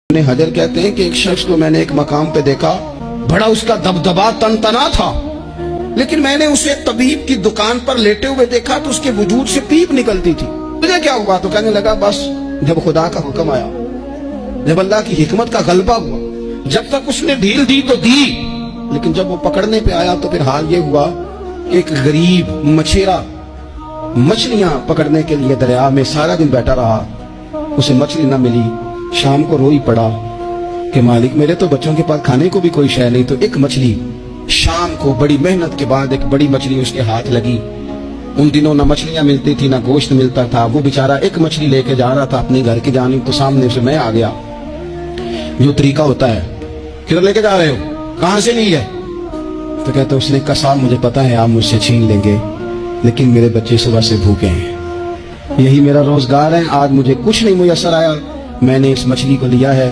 حجر کہتے ہیں کہ ایک شخص کو میں نے ایک مقام پہ دیکھا، بڑا اس کا دبدبا تنتنا تھا، لیکن میں نے اسے طبیب کی دکان پر لیٹے ہوئے دیکھا تو اس کے وجود سے پیپ نکلتی تھی۔ مجھے کیا ہوا؟ تو کہنے لگا بس جب خدا کا حکم آیا، جب اللہ کی حکمت کا غلبہ ہوا، جب تک اس نے ڈھیل دی تو دی، لیکن جب وہ پکڑنے پہ آیا تو پھر حال یہ ہوا کہ ایک غریب مچھیرا مچھلیاں پکڑنے کے لیے دریا میں سارا دن بیٹھا رہا، اسے مچھلی نہ ملی، شام کو روئی پڑا کہ مالک میرے تو بچوں کے پاس کھانے کو بھی کوئی شے نہیں۔ تو ایک مچھلی شام کو بڑی محنت کے بعد ایک بڑی مچھلی اس کے ہاتھ لگی۔ ان دنوں نہ مچھلیاں ملتی تھی نہ گوشت ملتا تھا، وہ بیچارہ ایک مچھلی لے کے جا رہا تھا اپنے گھر کی جانب، تو سامنے سے میں آ گیا۔ جو طریقہ ہوتا ہے، کدھر لے کے جا رہے ہو، کہاں سے لی ہے؟ تو کہتے اس نے کہا صاحب مجھے پتا ہے آپ مجھ سے چھین لیں گے، لیکن میرے بچے صبح سے بھوکے ہیں، یہی میرا روزگار ہے، آج مجھے کچھ نہیں میسر آیا، میں نے اس مچھلی کو لیا ہے،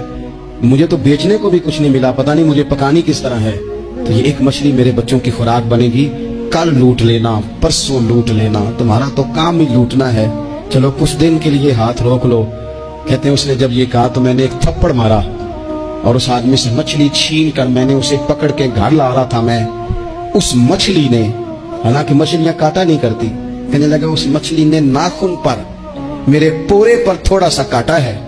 مجھے تو بیچنے کو بھی کچھ نہیں ملا، پتہ نہیں مجھے پکانی کس طرح ہے، تو یہ ایک مچھلی میرے بچوں کی خوراک بنے گی، کل لوٹ لینا، پرسوں لوٹ لینا، تمہارا تو کام ہی لوٹنا ہے، چلو کچھ دن کے لیے ہاتھ روک لو۔ کہتے ہیں اس نے جب یہ کہا تو میں نے ایک تھپڑ مارا اور اس آدمی سے مچھلی چھین کر میں نے اسے پکڑ کے گھر لا رہا تھا میں، اس مچھلی نے، حالانکہ مچھلیاں کاٹا نہیں کرتی، کہنے لگا اس مچھلی نے ناخن پر میرے پورے پر تھوڑا سا کاٹا ہے،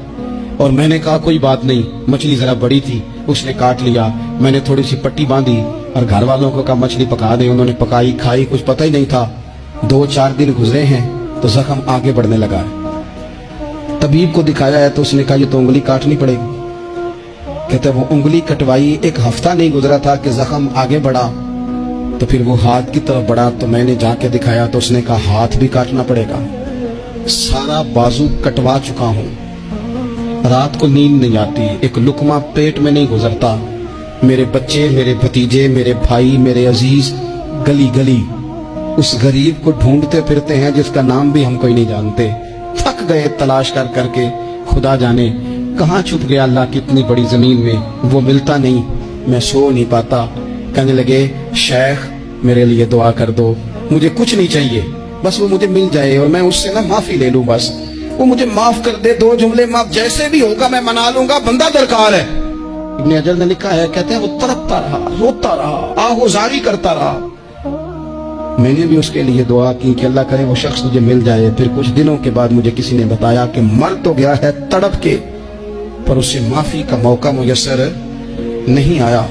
اور میں نے کہا کوئی بات نہیں، مچھلی ذرا بڑی تھی، اس نے کاٹ لیا، میں نے تھوڑی سی پٹی باندھی اور گھر والوں کو کہا مچھلی پکا دیں، انہوں نے پکائی کھائی، کچھ پتہ ہی نہیں تھا، 2-4 دن گزرے ہیں تو زخم آگے بڑھنے لگا ہے۔ طبیب کو دکھایا ہے تو اس نے کہا یہ تو انگلی کاٹنی پڑے گی۔ کہتے وہ انگلی کٹوائی، 1 ہفتہ نہیں گزرا تھا کہ زخم آگے بڑھا، تو پھر وہ ہاتھ کی طرف بڑھا تو میں نے جا کے دکھایا تو اس نے کہا ہاتھ بھی کاٹنا پڑے گا، سارا بازو کٹوا چکا ہوں، رات کو نیند نہیں آتی، ایک لقمہ پیٹ میں نہیں گزرتا، میرے بچے، میرے بھتیجے، میرے بھائی، میرے عزیز گلی گلی اس غریب کو ڈھونڈتے پھرتے ہیں جس کا نام بھی ہم کوئی نہیں جانتے، تھک گئے تلاش کر کر کے، خدا جانے کہاں چھپ گیا اللہ کی اتنی بڑی زمین میں، وہ ملتا نہیں، میں سو نہیں پاتا۔ کہنے لگے شیخ میرے لیے دعا کر دو، مجھے کچھ نہیں چاہیے، بس وہ مجھے مل جائے اور میں اس سے نہ معافی لے لوں، بس وہ مجھے معاف کر دے، 2 جملے معاف، جیسے بھی ہوگا میں منا لوں گا، بندہ درکار ہے۔ ابن حجر نے لکھا ہے، کہتے ہیں وہ تڑپتا رہا، روتا رہا، آہوزاری کرتا رہا۔ میں نے بھی اس کے لیے دعا کی کہ اللہ کرے وہ شخص مجھے مل جائے۔ پھر کچھ دنوں کے بعد مجھے کسی نے بتایا کہ مر تو گیا ہے تڑپ کے، پر اسے معافی کا موقع میسر نہیں آیا۔